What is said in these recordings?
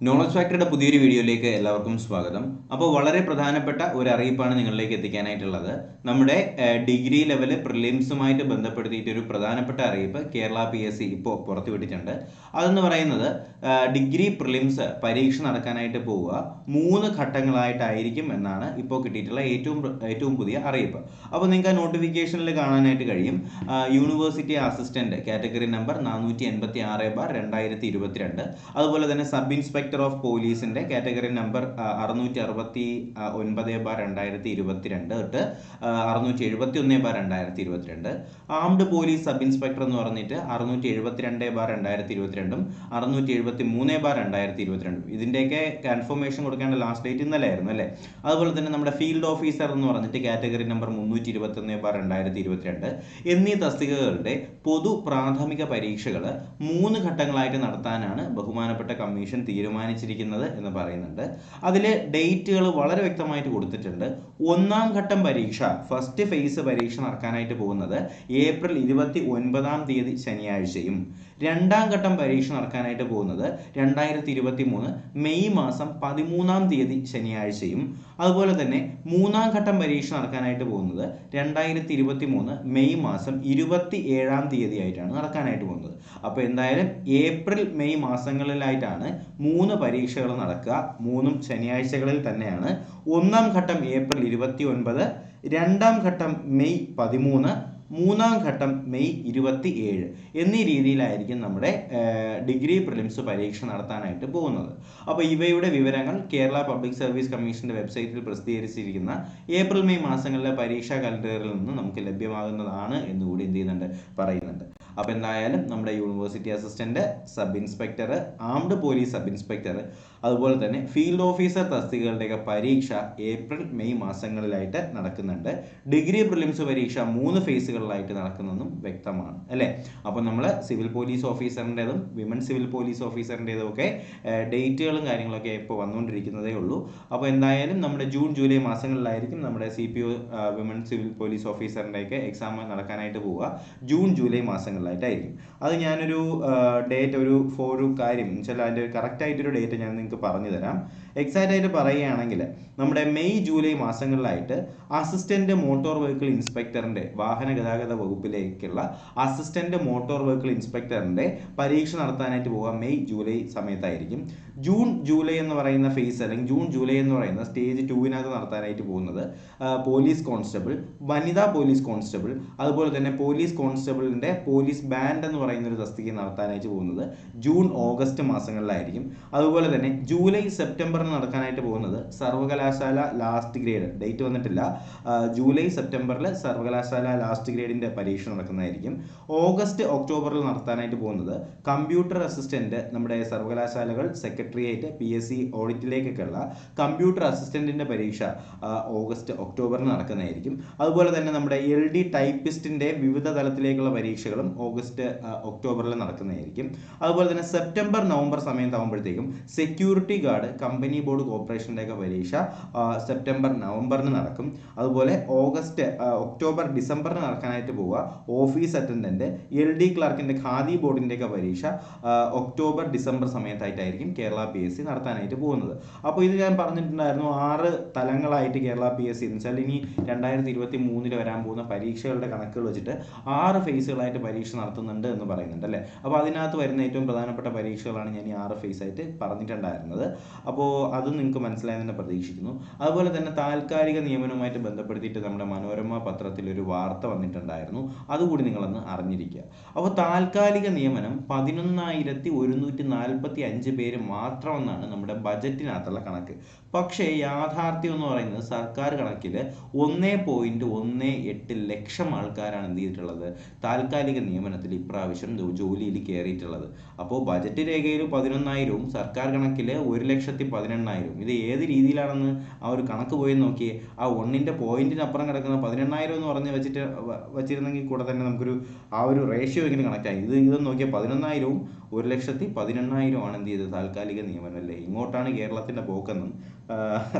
Knowledge ഫാക്ടറിയുടെ പുതിയൊരു വീഡിയോയിലേക്ക് എല്ലാവർക്കും സ്വാഗതം. അപ്പോൾ വളരെ പ്രധാനപ്പെട്ട ഒരു അറിയിപ്പാണ് നിങ്ങളിലേക്ക് എത്തിക്കാനായിട്ടുള്ളത്. നമ്മുടെ ഡിഗ്രി ലെവൽ പ്രിലിംസുമായിട്ട് ബന്ധപ്പെടുത്തിയിട്ട് ഒരു പ്രധാനപ്പെട്ട അറിയിപ്പ് കേരള PSC ഇപ്പോൾ പുറത്തുവിട്ടിട്ടുണ്ട്. അതെന്ന് പറയുന്നത് ഡിഗ്രി പ്രിലിംസ് പരീക്ഷ നടക്കാനായിട്ട് പോവുക 3 ഘട്ടങ്ങളായിട്ടായിരിക്കും എന്നാണ് ഇപ്പോൾ കിട്ടിയിട്ടുള്ള ഏറ്റവും പുതിയ അറിയിപ്പ്. അപ്പോൾ നിങ്ങൾക്ക് ആ നോട്ടിഫിക്കേഷനിൽ കാണാനായിട്ട് കഴിയും. യൂണിവേഴ്സിറ്റി അസിസ്റ്റന്റ് കാറ്റഗറി നമ്പർ 486/2022, അതുപോലെ തന്നെ സബ് ഇൻസ്പെക്ടർ ഓഫ് പോലീസിന്റെ കാറ്റഗറി നമ്പർ 669/2022 തൊട്ട് 671/2022, ആംഡ് പോലീസ് സബ് ഇൻസ്പെക്ടർ എന്ന് പറഞ്ഞിട്ട് 672/2022 673/2022. ഇതിന്റെയൊക്കെ കൺഫർമേഷൻ കൊടുക്കേണ്ട ലാസ്റ്റ് ഡേറ്റ് ഇന്നലെ ആയിരുന്നു അല്ലേ. അതുപോലെ തന്നെ നമ്മുടെ ഫീൽഡ് ഓഫീസർ എന്ന് പറഞ്ഞിട്ട് കാറ്റഗറി നമ്പർ 321/2022 എന്നീ തസ്തികകളുടെ പൊതു പ്രാഥമിക പരീക്ഷകൾ 3 ഘട്ടങ്ങളായിട്ട് നടത്താനാണ് ബഹുമാനപ്പെട്ട കമ്മീഷൻ തീരുമാനിച്ചിരിക്കുന്നത് എന്ന് പറയുന്നുണ്ട്. അതിൽ ഡേറ്റുകൾ വളരെ വ്യക്തമായിട്ട് കൊടുത്തിട്ടുണ്ട്. 1-ാം ഘട്ടം പരീക്ഷ, ഫസ്റ്റ് ഫേസ് പരീക്ഷ നടക്കാനായിട്ട് പോകുന്നത് ഏപ്രിൽ 29 ശനിയാഴ്ചയും 2-ാം ഘട്ടം പരീക്ഷ നടക്കാനായിട്ട് പോകുന്നത് 2023 മെയ് മാസം 13 ശനിയാഴ്ചയും, അതുപോലെ തന്നെ 3-ാം ഘട്ടം പരീക്ഷ നടക്കാനായിട്ട് പോകുന്നത് 2023 മെയ് മാസം 27 ആയിട്ടാണ് നടക്കാനായിട്ട് പോകുന്നത്. അപ്പോൾ എന്തായാലും ഏപ്രിൽ മെയ് മാസങ്ങളിലായിട്ടാണ് 3 പരീക്ഷകൾ നടക്കുക. 3ഉം ശനിയാഴ്ചകളിൽ തന്നെയാണ്. 1-ാം ഘട്ടം ഏപ്രിൽ 29, 2-ാം ഘട്ടം മെയ് 13, 3-ാം ഘട്ടം മെയ് 27 എന്നീ രീതിയിലായിരിക്കും നമ്മുടെ ഡിഗ്രി പ്രിലിംസ് പരീക്ഷ നടത്താനായിട്ട് പോകുന്നത്. അപ്പോൾ ഇവയുടെ വിവരങ്ങൾ കേരള പബ്ലിക് സർവീസ് കമ്മീഷന്റെ വെബ്സൈറ്റിൽ പ്രസിദ്ധീകരിച്ചിരിക്കുന്ന ഏപ്രിൽ മെയ് മാസങ്ങളിലെ പരീക്ഷാ കലണ്ടറിൽ നിന്ന് നമുക്ക് ലഭ്യമാകുന്നതാണ് എന്നുകൂടി പറയുന്നുണ്ട്. അപ്പോൾ എന്തായാലും നമ്മുടെ university assistant, sub inspector, armed police sub inspector, അതുപോലെ തന്നെ ഫീൽഡ് ഓഫീസർ തസ്തികകളുടെയൊക്കെ പരീക്ഷ ഏപ്രിൽ മെയ് മാസങ്ങളിലായിട്ട് നടക്കുന്നുണ്ട്. ഡിഗ്രി പ്രിലിംസ് പരീക്ഷ 3 ഫേസുകളിലായിട്ട് നടക്കുന്നതും വ്യക്തമാണ് അല്ലേ. അപ്പോൾ നമ്മൾ സിവിൽ പോലീസ് ഓഫീസറിൻ്റെതും വിമൻ സിവിൽ പോലീസ് ഓഫീസറിൻ്റെതും ഒക്കെ ഡേറ്റുകളും കാര്യങ്ങളൊക്കെ ഇപ്പോൾ വന്നുകൊണ്ടിരിക്കുന്നതേ ഉള്ളൂ. അപ്പോൾ എന്തായാലും നമ്മുടെ ജൂൺ ജൂലൈ മാസങ്ങളിലായിരിക്കും നമ്മുടെ CPO വിമൻ സിവിൽ പോലീസ് ഓഫീസറിൻ്റെയൊക്കെ എക്സാം നടക്കാനായിട്ട് പോവുക. ജൂൺ ജൂലൈ മാസങ്ങളിലായിട്ടായിരിക്കും. അത് ഞാനൊരു ഡേറ്റ് ഒരു കാര്യം വെച്ചാൽ അതിൻ്റെ കറക്റ്റ് ആയിട്ടൊരു ഡേറ്റ് ഞാൻ നിങ്ങൾക്ക് പറഞ്ഞു തരാം. എക്സാക്റ്റ് ആയിട്ട് പറയുകയാണെങ്കിൽ നമ്മുടെ മെയ് ജൂലൈ മാസങ്ങളിലായിട്ട് അസിസ്റ്റന്റ് മോട്ടോർ വെഹിക്കിൾ ഇൻസ്പെക്ടറിന്റെ വാഹന ഗതാഗത വകുപ്പിലേക്കുള്ള അസിസ്റ്റന്റ് മോട്ടോർ വെഹിക്കിൾ ഇൻസ്പെക്ടറിന്റെ പരീക്ഷ നടത്താനായിട്ട് പോവുക മെയ് ജൂലൈ സമയത്തായിരിക്കും. ജൂൺ ജൂലൈ എന്ന് പറയുന്ന ഫേസ് അല്ലെങ്കിൽ ജൂൺ ജൂലൈ എന്ന് പറയുന്ന സ്റ്റേജ് 2-നകത്ത് നടത്താനായിട്ട് പോകുന്നത് പോലീസ് കോൺസ്റ്റബിൾ, വനിതാ പോലീസ് കോൺസ്റ്റബിൾ, അതുപോലെ തന്നെ പോലീസ് കോൺസ്റ്റബിളിന്റെ പോലീസ് ബാൻഡ് എന്ന് പറയുന്ന ഒരു തസ്തിക നടത്താനായിട്ട് പോകുന്നത് ജൂൺ ഓഗസ്റ്റ് മാസങ്ങളിലായിരിക്കും. അതുപോലെ തന്നെ ജൂലൈ സെപ്റ്റംബറിൽ നടക്കാനായിട്ട് പോകുന്നത് സർവകലാശാല ലാസ്റ്റ് ഗ്രേഡ്, ഡേറ്റ് വന്നിട്ടില്ല, ജൂലൈ സെപ്റ്റംബറിൽ സർവകലാശാല ലാസ്റ്റ് ഗ്രേഡിന്റെ പരീക്ഷ നടക്കുന്നതായിരിക്കും. ഓഗസ്റ്റ് ഒക്ടോബറിൽ നടത്താനായിട്ട് പോകുന്നത് കമ്പ്യൂട്ടർ അസിസ്റ്റന്റ്, നമ്മുടെ സർവകലാശാലകൾ സെക്രട്ടേറിയറ്റ് PSC ഓഡിറ്റിലേക്കൊക്കെയുള്ള കമ്പ്യൂട്ടർ അസിസ്റ്റന്റിന്റെ പരീക്ഷ ഓഗസ്റ്റ് ഒക്ടോബറിൽ നടക്കുന്നതായിരിക്കും. അതുപോലെ തന്നെ നമ്മുടെ LD ടൈപ്പിസ്റ്റിന്റെ വിവിധ തലത്തിലേക്കുള്ള പരീക്ഷകളും ഓഗസ്റ്റ് ഒക്ടോബറിൽ നടക്കുന്നതായിരിക്കും. അതുപോലെ തന്നെ സെപ്റ്റംബർ നവംബർ സമയത്താകുമ്പോഴത്തേക്കും സെക്യൂരിറ്റി ഗാർഡ്, കമ്പനി ബോർഡ് കോർപ്പറേഷൻ്റെ ഒക്കെ പരീക്ഷ സെപ്റ്റംബർ നവംബറിന് നടക്കും. അതുപോലെ ഓഗസ്റ്റ് ഒക്ടോബർ ഡിസംബറിന് നടക്കാനായിട്ട് പോവുക ഓഫീസ് അറ്റൻഡന്റ്, LD ക്ലർക്കിന്റെ ഖാദി ബോർഡിന്റെ ഒക്കെ പരീക്ഷ ഒക്ടോബർ ഡിസംബർ സമയത്തായിട്ടായിരിക്കും കേരള PSC നടത്താനായിട്ട് പോകുന്നത്. അപ്പോൾ ഇത് ഞാൻ പറഞ്ഞിട്ടുണ്ടായിരുന്നു 6 തലങ്ങളായിട്ട് കേരള PSC എന്ന് വെച്ചാൽ ഇനി 2023 വരാൻ പോകുന്ന പരീക്ഷകളുടെ കണക്കുകൾ വെച്ചിട്ട് 6 ഫേസുകളായിട്ട് പരീക്ഷ നടത്തുന്നുണ്ട് എന്ന് പറയുന്നുണ്ട് അല്ലേ. അപ്പോൾ അതിനകത്ത് വരുന്ന ഏറ്റവും പ്രധാനപ്പെട്ട പരീക്ഷകളാണ് ഞാൻ ഈ 6 ഫേസായിട്ട് പറഞ്ഞിട്ടുണ്ടായിരുന്നത്. അപ്പോൾ അത് നിങ്ങൾക്ക് മനസ്സിലായെന്ന് പ്രതീക്ഷിക്കുന്നു. അതുപോലെ തന്നെ താൽക്കാലിക നിയമനവുമായിട്ട് ബന്ധപ്പെടുത്തിയിട്ട് നമ്മുടെ മനോരമ പത്രത്തിൽ ഒരു വാർത്ത വന്നിട്ടുണ്ടായിരുന്നു. അതുകൂടി നിങ്ങളൊന്ന് അറിഞ്ഞിരിക്കുക. അപ്പോൾ താൽക്കാലിക നിയമനം 11,145 പേര് മാത്രമെന്നാണ് നമ്മുടെ ബജറ്റിനകത്തുള്ള കണക്ക്. പക്ഷേ യാഥാർത്ഥ്യം എന്ന് പറയുന്നത് സർക്കാർ കണക്കിൽ 1.18 ലക്ഷം ആൾക്കാരാണ് എന്ത് ചെയ്തിട്ടുള്ളത്, താൽക്കാലിക നിയമനത്തിൽ ഇപ്രാവശ്യം ജോലിയിൽ കയറിയിട്ടുള്ളത്. അപ്പോൾ ബജറ്റ് രേഖയിൽ 11,000-ഉം സർക്കാർ കണക്കിൽ 1,18,000. ഇത് ഏത് രീതിയിലാണെന്ന് ആ ഒരു കണക്ക് പോയി നോക്കിയേ. ആ 1ന്റെ പോയിന്റിനപ്പുറം കിടക്കുന്ന 18,000 എന്ന് പറഞ്ഞ് വെച്ചിരുന്നെങ്കിൽ കൂടെ തന്നെ നമുക്കൊരു ആ ഒരു റേഷ്യോ ഇങ്ങനെ കണക്റ്റായി. ഇത് നോക്കിയാൽ 11,000-ഉം 1,18,000 എന്ത് ചെയ്തത് താൽക്കാലിക നിയമനം അല്ലേ. ഇങ്ങോട്ടാണ് കേരളത്തിൻ്റെ പോക്കെന്നും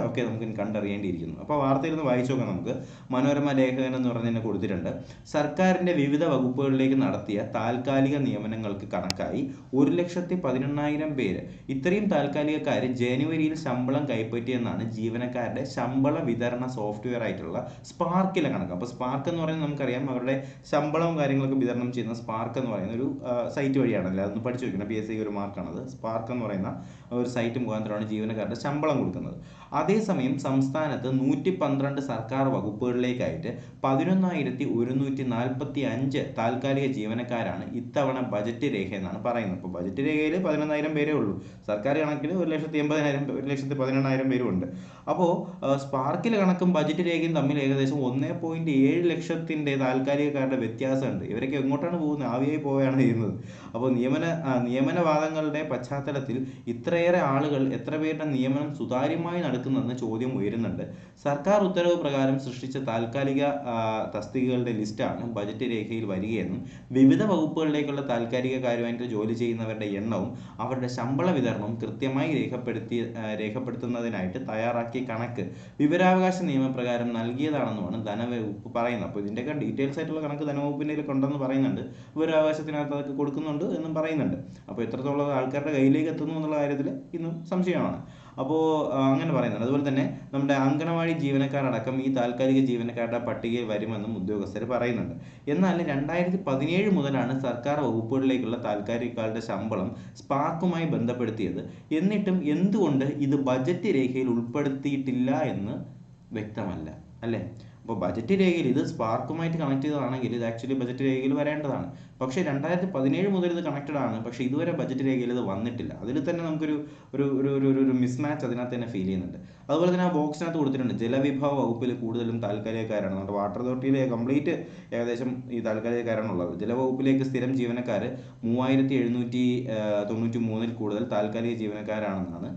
ഒക്കെ നമുക്ക് കണ്ടറിയേണ്ടിയിരിക്കുന്നു. അപ്പോൾ വാർത്തയിൽ നിന്ന് വായിച്ചു നോക്കാം നമുക്ക്. മനോരമ ലേഖകൻ എന്ന് പറഞ്ഞതിനെ കൊടുത്തിട്ടുണ്ട്. സർക്കാരിൻ്റെ വിവിധ വകുപ്പുകളിലേക്ക് നടത്തിയ താൽക്കാലിക നിയമനങ്ങൾക്ക് കണക്കായി 1,18,000 പേര്. ഇത്രയും താൽക്കാലികക്കാർ ജനുവരിയിൽ ശമ്പളം കൈപ്പറ്റിയെന്നാണ് ജീവനക്കാരുടെ ശമ്പള വിതരണ സോഫ്റ്റ്വെയർ ആയിട്ടുള്ള സ്പാർക്കിലെ കണക്ക്. അപ്പോൾ സ്പാർക്ക് എന്ന് പറയുന്നത് നമുക്കറിയാം, അവരുടെ ശമ്പളവും കാര്യങ്ങളൊക്കെ വിതരണം ചെയ്യുന്ന സ്പാർക്ക് എന്ന് പറയുന്ന ഒരു സൈറ്റ് വഴിയാണല്ലോ. അതൊന്ന് പഠിച്ചു വയ്ക്കണം, PSC ഒരു മാർക്കാണത്. സ്പാർക്ക് എന്ന് പറയുന്ന ഒരു സൈറ്റ് മുഖാന്തരമാണ് ജീവനക്കാരുടെ ശമ്പളം കൊടുക്കുന്നത്. അതേസമയം സംസ്ഥാനത്ത് 112 സർക്കാർ വകുപ്പുകളിലേക്കായിട്ട് 11,145 താൽക്കാലിക ജീവനക്കാരാണ് ഇത്തവണ ബജറ്റ് രേഖ എന്നാണ് പറയുന്നത്. അപ്പോൾ ബജറ്റ് രേഖയിൽ 11,000 പേരേ ഉള്ളൂ. സർക്കാർ കണക്കിൽ 1,80,000 1,18,000 പേരും ഉണ്ട്. അപ്പോൾ സ്പാർക്കിലെ കണക്കും ബജറ്റ് രേഖയും തമ്മിൽ ഏകദേശം 1.7 ലക്ഷത്തിൻ്റെ താൽക്കാലികക്കാരുടെ വ്യത്യാസമുണ്ട്. ഇവരൊക്കെ എങ്ങോട്ടാണ് പോകുന്നത്? ആവിയായി പോവുകയാണ് ചെയ്യുന്നത്. അപ്പോൾ നിയമനവാദങ്ങളുടെ പശ്ചാത്തലത്തിൽ ഇത്രയേറെ ആളുകൾ എത്ര പേരുടെ നിയമനം സുതാര്യമായി നടക്കുന്നെന്ന് ചോദ്യം ഉയരുന്നുണ്ട്. സർക്കാർ ഉത്തരവ് പ്രകാരം സൃഷ്ടിച്ച താൽക്കാലിക തസ്തികകളുടെ ലിസ്റ്റാണ് ബജറ്റ് രേഖയിൽ വരികയെന്നും വിവിധ വകുപ്പുകളിലേക്കുള്ള താൽക്കാലികക്കാരുമായിട്ട് ജോലി ചെയ്യുന്നവരുടെ എണ്ണവും അവരുടെ ശമ്പള വിതരണവും കൃത്യമായി രേഖപ്പെടുത്തുന്നതിനായിട്ട് തയ്യാറാക്കിയ കണക്ക് വിവരാവകാശ നിയമപ്രകാരം നൽകിയതാണെന്നുമാണ് ധനവകുപ്പ് പറയുന്നത്. അപ്പോൾ ഇതിൻ്റെയൊക്കെ ഡീറ്റെയിൽസ് ആയിട്ടുള്ള കണക്ക് ധനവകുപ്പിൻ്റെ ഉണ്ടെന്ന് പറയുന്നുണ്ട്. വിവരാവകാശത്തിനകത്ത് അതൊക്കെ കൊടുക്കുന്നുണ്ട് എന്നും പറയുന്നുണ്ട്. അപ്പോൾ എത്രത്തോളം ആൾക്കാരുടെ കയ്യിലേക്ക് എത്തുന്നു എന്നുള്ള കാര്യത്തിൽ ഇന്നും സംശയമാണ്. അപ്പോൾ അങ്ങനെ പറയുന്നുണ്ട്. അതുപോലെ തന്നെ നമ്മുടെ അംഗനവാടി ജീവനക്കാരടക്കം ഈ താൽക്കാലിക ജീവനക്കാരുടെ പട്ടികയിൽ വരുമെന്നും ഉദ്യോഗസ്ഥർ പറയുന്നുണ്ട്. എന്നാൽ 2017 മുതലാണ് സർക്കാർ വകുപ്പുകളിലേക്കുള്ള താൽക്കാലികക്കാരുടെ ശമ്പളം സ്പാർക്കുമായി ബന്ധപ്പെടുത്തിയത്. എന്നിട്ടും എന്തുകൊണ്ട് ഇത് ബജറ്റ് രേഖയിൽ ഉൾപ്പെടുത്തിയിട്ടില്ല എന്ന് വ്യക്തമല്ല, അല്ലേ? അപ്പോൾ ബജറ്റ് രേഖയിൽ ഇത് സ്പാർക്കുമായിട്ട് കണക്ട് ചെയ്തതാണെങ്കിൽ ഇത് ആക്ച്വലി ബജറ്റ് രേഖയിൽ വരേണ്ടതാണ്. പക്ഷേ 2017 മുതൽ ഇത് കണക്റ്റഡ് ആണ്. പക്ഷേ ഇതുവരെ ബജറ്റ് രേഖയിൽ ഇത് വന്നിട്ടില്ല. അതിൽ തന്നെ നമുക്കൊരു ഒരു മിസ്മാച്ച് അതിനകത്ത് തന്നെ ഫീൽ ചെയ്യുന്നുണ്ട്. അതുപോലെ തന്നെ ആ ബോക്സിനകത്ത് കൊടുത്തിട്ടുണ്ട് ജലവിഭവ വകുപ്പിൽ കൂടുതലും താൽക്കാലികക്കാരാണ്. നമ്മുടെ വാട്ടർ അതോറിറ്റിയിൽ കംപ്ലീറ്റ് ഏകദേശം ഈ താൽക്കാലികക്കാരാണുള്ളത്. ജലവകുപ്പിലേക്ക് സ്ഥിരം ജീവനക്കാർ 3,793 കൂടുതൽ താൽക്കാലിക ജീവനക്കാരാണെന്നാണ്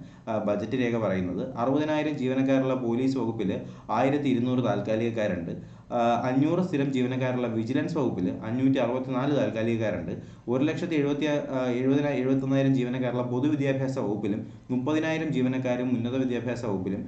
ബജറ്റ് രേഖ പറയുന്നത്. 60,000 ജീവനക്കാരുള്ള പോലീസ് വകുപ്പിൽ 1,200 താൽക്കാലികക്കാരുണ്ട്. 500 സ്ഥിരം ജീവനക്കാരുള്ള വിജിലൻസ് വകുപ്പിൽ 564 താൽക്കാലികക്കാരുണ്ട്. 1,70,71,000 ജീവനക്കാരുള്ള പൊതുവിദ്യാഭ്യാസ വകുപ്പിലും 30,000 ജീവനക്കാരും ഉന്നത വിദ്യാഭ്യാസ വകുപ്പിലും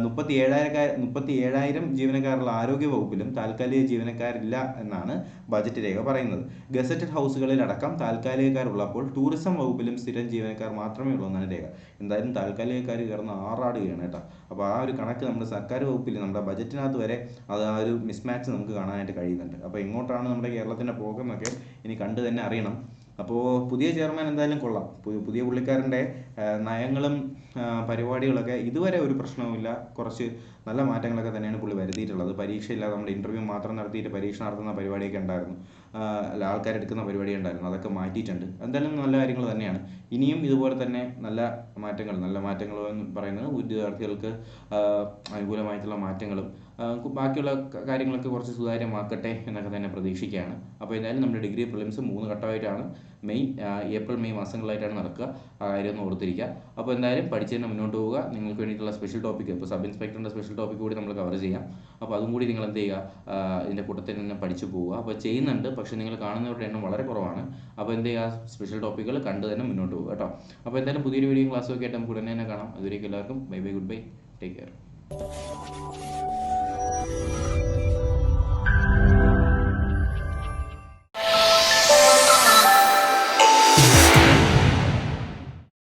37,000 ജീവനക്കാരുള്ള ആരോഗ്യ വകുപ്പിലും താൽക്കാലിക ജീവനക്കാരില്ല എന്നാണ് ബജറ്റ് രേഖ പറയുന്നത്. ഗസറ്റഡ് ഹൗസുകളിലടക്കം താൽക്കാലികക്കാരുള്ളപ്പോൾ ടൂറിസം വകുപ്പിലും സ്ഥിരം ജീവനക്കാർ മാത്രമേ ഉള്ളൂ എന്നാണ് രേഖ. എന്തായാലും താൽക്കാലികക്കാർ കയറുന്ന ആറാടുകയാണ് കേട്ടോ. അപ്പോൾ ആ ഒരു കണക്ക് നമ്മുടെ സർക്കാർ വകുപ്പിൽ നമ്മുടെ ബജറ്റിനകത്ത് വരെ അത് ആ ഒരു മിസ്മാച്ച് നമുക്ക് കാണാനായിട്ട് കഴിയുന്നുണ്ട്. അപ്പോൾ എങ്ങോട്ടാണ് നമ്മുടെ കേരളത്തിൻ്റെ പോക്കെന്നൊക്കെ ഇനി കണ്ടു തന്നെ അറിയണം. അപ്പോൾ പുതിയ ചെയർമാൻ എന്തായാലും കൊള്ളാം. പുതിയ പുള്ളിക്കാരൻ്റെ നയങ്ങളും പരിപാടികളൊക്കെ ഇതുവരെ ഒരു പ്രശ്നവുമില്ല. കുറച്ച് നല്ല മാറ്റങ്ങളൊക്കെ തന്നെയാണ് പുള്ളി വരുത്തിയിട്ടുള്ളത്. പരീക്ഷയില്ലാതെ നമ്മുടെ ഇൻ്റർവ്യൂ മാത്രം നടത്തിയിട്ട് പരീക്ഷ നടത്തുന്ന പരിപാടിയൊക്കെ ഉണ്ടായിരുന്നു, ആൾക്കാരെടുക്കുന്ന പരിപാടി ഉണ്ടായിരുന്നു. അതൊക്കെ മാറ്റിയിട്ടുണ്ട്. എന്തായാലും നല്ല കാര്യങ്ങൾ തന്നെയാണ്. ഇനിയും ഇതുപോലെ തന്നെ നല്ല മാറ്റങ്ങൾ എന്ന് പറയുന്നത് വിദ്യാർത്ഥികൾക്ക് അനുകൂലമായിട്ടുള്ള മാറ്റങ്ങളും ബാക്കിയുള്ള കാര്യങ്ങളൊക്കെ കുറച്ച് സുതാര്യമാക്കട്ടെ എന്നൊക്കെ തന്നെ പ്രതീക്ഷിക്കുകയാണ്. അപ്പോൾ എന്തായാലും നമ്മുടെ ഡിഗ്രി പ്രിലിംസ് 3 ഘട്ടമായിട്ടാണ് ഏപ്രിൽ മെയ് മാസങ്ങളായിട്ടാണ് നടക്കുക. ആ കാര്യം ഒന്ന് ഓർത്തിരിക്കുക. അപ്പോൾ എന്തായാലും പഠിച്ച് തന്നെ മുന്നോട്ട് പോവുക. നിങ്ങൾക്ക് വേണ്ടിയിട്ടുള്ള സ്പെഷ്യൽ ടോപ്പിക്ക്, ഇപ്പോൾ സബ് ഇൻസ്പെക്ടറിൻ്റെ സ്പെഷ്യൽ ടോപ്പിക്ക് കൂടി നമ്മൾ കവർ ചെയ്യാം. അപ്പോൾ അതും കൂടി നിങ്ങൾ എന്ത് ചെയ്യുക, ഇതിൻ്റെ കൂട്ടത്തിൽ തന്നെ പഠിച്ചു പോവുക. അപ്പോൾ ചെയ്യുന്നുണ്ട്, പക്ഷേ നിങ്ങൾ കാണുന്നവരുടെ എണ്ണം വളരെ കുറവാണ്. അപ്പോൾ എന്ത് ചെയ്യുക, സ്പെഷ്യൽ ടോപ്പിക്കുകൾ കണ്ട് തന്നെ മുന്നോട്ട് പോകുക കേട്ടോ. അപ്പോൾ എന്തായാലും പുതിയൊരു വീഡിയോ ക്ലാസ്സൊക്കെ ആയിട്ട് നമുക്ക് ഉടനെ തന്നെ കാണാം. അതുവരേക്കും എല്ലാവർക്കും bye bye, good bye, take care.